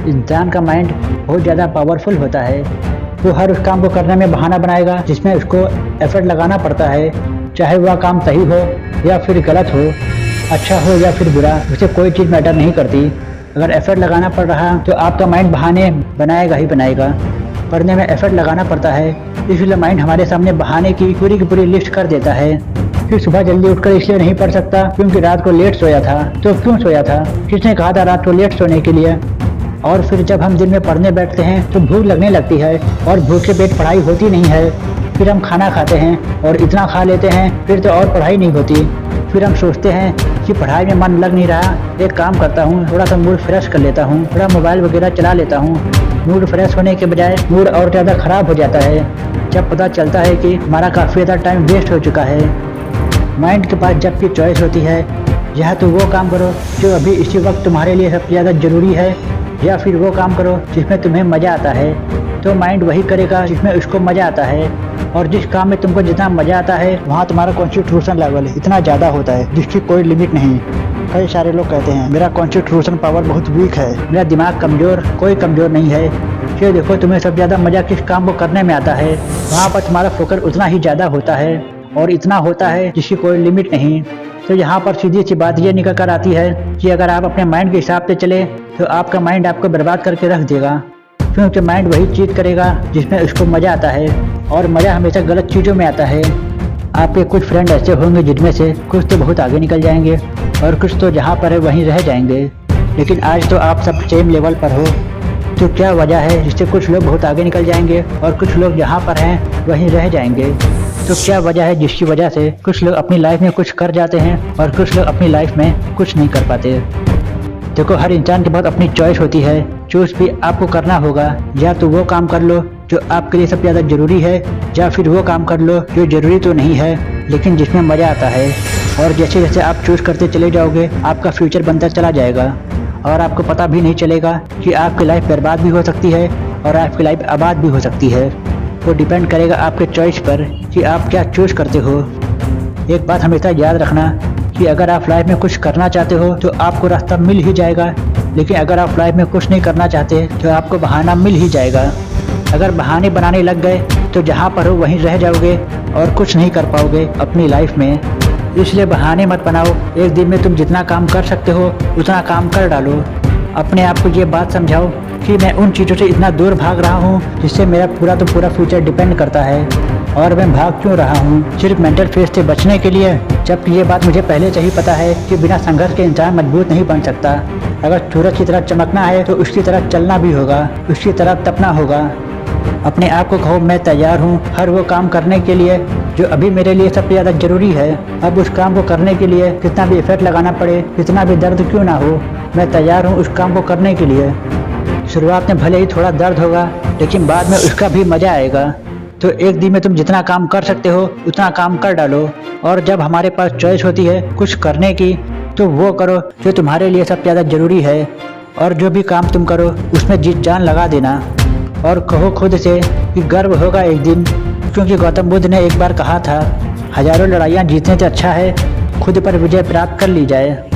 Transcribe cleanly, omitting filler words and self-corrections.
इंसान का माइंड बहुत ज़्यादा पावरफुल होता है। वो हर उस काम को करने में बहाना बनाएगा जिसमें उसको एफर्ट लगाना पड़ता है, चाहे वह काम सही हो या फिर गलत हो, अच्छा हो या फिर बुरा, उसे कोई चीज़ मैटर नहीं करती। अगर एफर्ट लगाना पड़ रहा तो आपका माइंड बहाने बनाएगा ही बनाएगा। पढ़ने में एफर्ट लगाना पड़ता है, इसलिए माइंड हमारे सामने बहाने की पूरी लिस्ट कर देता है। फिर सुबह जल्दी उठकर इसलिए नहीं पढ़ सकता क्योंकि रात को लेट सोया था। तो क्यों सोया था? किसने कहा था रात को लेट सोने के लिए? और फिर जब हम दिन में पढ़ने बैठते हैं तो भूख लगने लगती है और भूख के पेट पढ़ाई होती नहीं है। फिर हम खाना खाते हैं और इतना खा लेते हैं फिर तो और पढ़ाई नहीं होती। फिर हम सोचते हैं कि पढ़ाई में मन लग नहीं रहा, एक काम करता हूँ, थोड़ा सा मूड फ्रेश कर लेता हूँ, थोड़ा मोबाइल वगैरह चला लेता हूँ। मूड फ्रेश होने के बजाय मूड और ज़्यादा ख़राब हो जाता है जब पता चलता है कि हमारा काफ़ी ज़्यादा टाइम वेस्ट हो चुका है। माइंड के पास जब की चॉइस होती है, या तो वो काम करो जो अभी इसी वक्त तुम्हारे लिए सबसे ज़्यादा ज़रूरी है, या फिर वो काम करो जिसमें तुम्हें मज़ा आता है। तो माइंड वही करेगा जिसमें उसको मज़ा आता है, और जिस काम में तुमको जितना मज़ा आता है वहाँ तुम्हारा कॉन्सेंट्रेशन लेवल इतना ज़्यादा होता है जिसकी कोई लिमिट नहीं। कई सारे लोग कहते हैं मेरा कॉन्सेंट्रेशन पावर बहुत वीक है, मेरा दिमाग कमज़ोर। कोई कमज़ोर नहीं है। ये देखो तुम्हें सबसे ज़्यादा मज़ा किस काम को करने में आता है, वहाँ पर तुम्हारा फोकस उतना ही ज़्यादा होता है और इतना होता है जिसकी कोई लिमिट नहीं। तो यहाँ पर सीधी सी बात ये निकल कर आती है कि अगर आप अपने माइंड के हिसाब से चले तो आपका माइंड आपको बर्बाद करके रख देगा, क्योंकि माइंड वही चीज़ करेगा जिसमें उसको मज़ा आता है, और मज़ा हमेशा गलत चीज़ों में आता है। आपके कुछ फ्रेंड ऐसे होंगे जिनमें से कुछ तो बहुत आगे निकल जाएंगे और कुछ तो जहाँ पर है वहीं रह जाएंगे। लेकिन आज तो आप सब सेम लेवल पर हो। तो क्या वजह है जिससे कुछ लोग बहुत आगे निकल जाएंगे और कुछ लोग जहाँ पर हैं वहीं रह जाएंगे? तो क्या वजह है जिसकी वजह से कुछ लोग अपनी लाइफ में कुछ कर जाते हैं और कुछ लोग अपनी लाइफ में कुछ नहीं कर पाते? देखो, हर इंसान के पास अपनी चॉइस होती है। चूज भी आपको करना होगा, या तो वो काम कर लो जो आपके लिए सबसे ज़्यादा ज़रूरी है, या फिर वो काम कर लो जो ज़रूरी तो नहीं है लेकिन जिसमें मज़ा आता है। और जैसे जैसे आप चूज करते चले जाओगे आपका फ्यूचर बनता चला जाएगा और आपको पता भी नहीं चलेगा कि आपकी लाइफ बर्बाद भी हो सकती है और आपकी लाइफ आबाद भी हो सकती है। वो डिपेंड करेगा आपके चॉइस पर कि आप क्या चूज करते हो। एक बात हमेशा याद रखना कि अगर आप लाइफ में कुछ करना चाहते हो तो आपको रास्ता मिल ही जाएगा, लेकिन अगर आप लाइफ में कुछ नहीं करना चाहते तो आपको बहाना मिल ही जाएगा। अगर बहाने बनाने लग गए तो जहाँ पर हो वहीं रह जाओगे और कुछ नहीं कर पाओगे अपनी लाइफ में। इसलिए बहाने मत बनाओ। एक दिन में तुम जितना काम कर सकते हो उतना काम कर डालो। अपने आप को ये बात समझाओ कि मैं उन चीज़ों से इतना दूर भाग रहा हूँ जिससे मेरा पूरा फ्यूचर डिपेंड करता है, और मैं भाग क्यों रहा हूँ सिर्फ मेंटल फेस से बचने के लिए, जबकि ये बात मुझे पहले से ही पता है कि बिना संघर्ष के इंसान मजबूत नहीं बन सकता। अगर सूरज की तरह चमकना है तो उसकी तरह चलना भी होगा, उसकी तरह तपना होगा। अपने आप को कहो मैं तैयार हूँ हर वो काम करने के लिए जो अभी मेरे लिए सबसे ज़्यादा ज़रूरी है। अब उस काम को करने के लिए कितना भी इफर्ट लगाना पड़े, कितना भी दर्द क्यों ना हो, मैं तैयार हूँ उस काम को करने के लिए। शुरुआत में भले ही थोड़ा दर्द होगा लेकिन बाद में उसका भी मज़ा आएगा। तो एक दिन में तुम जितना काम कर सकते हो उतना काम कर डालो, और जब हमारे पास चॉइस होती है कुछ करने की तो वो करो जो तुम्हारे लिए सबसे ज़्यादा ज़रूरी है, और जो भी काम तुम करो उसमें जी जान लगा देना। और कहो खुद से कि गर्व होगा एक दिन, क्योंकि गौतम बुद्ध ने एक बार कहा था हजारों लड़ाइयाँ जीतने से अच्छा है खुद पर विजय प्राप्त कर ली जाए।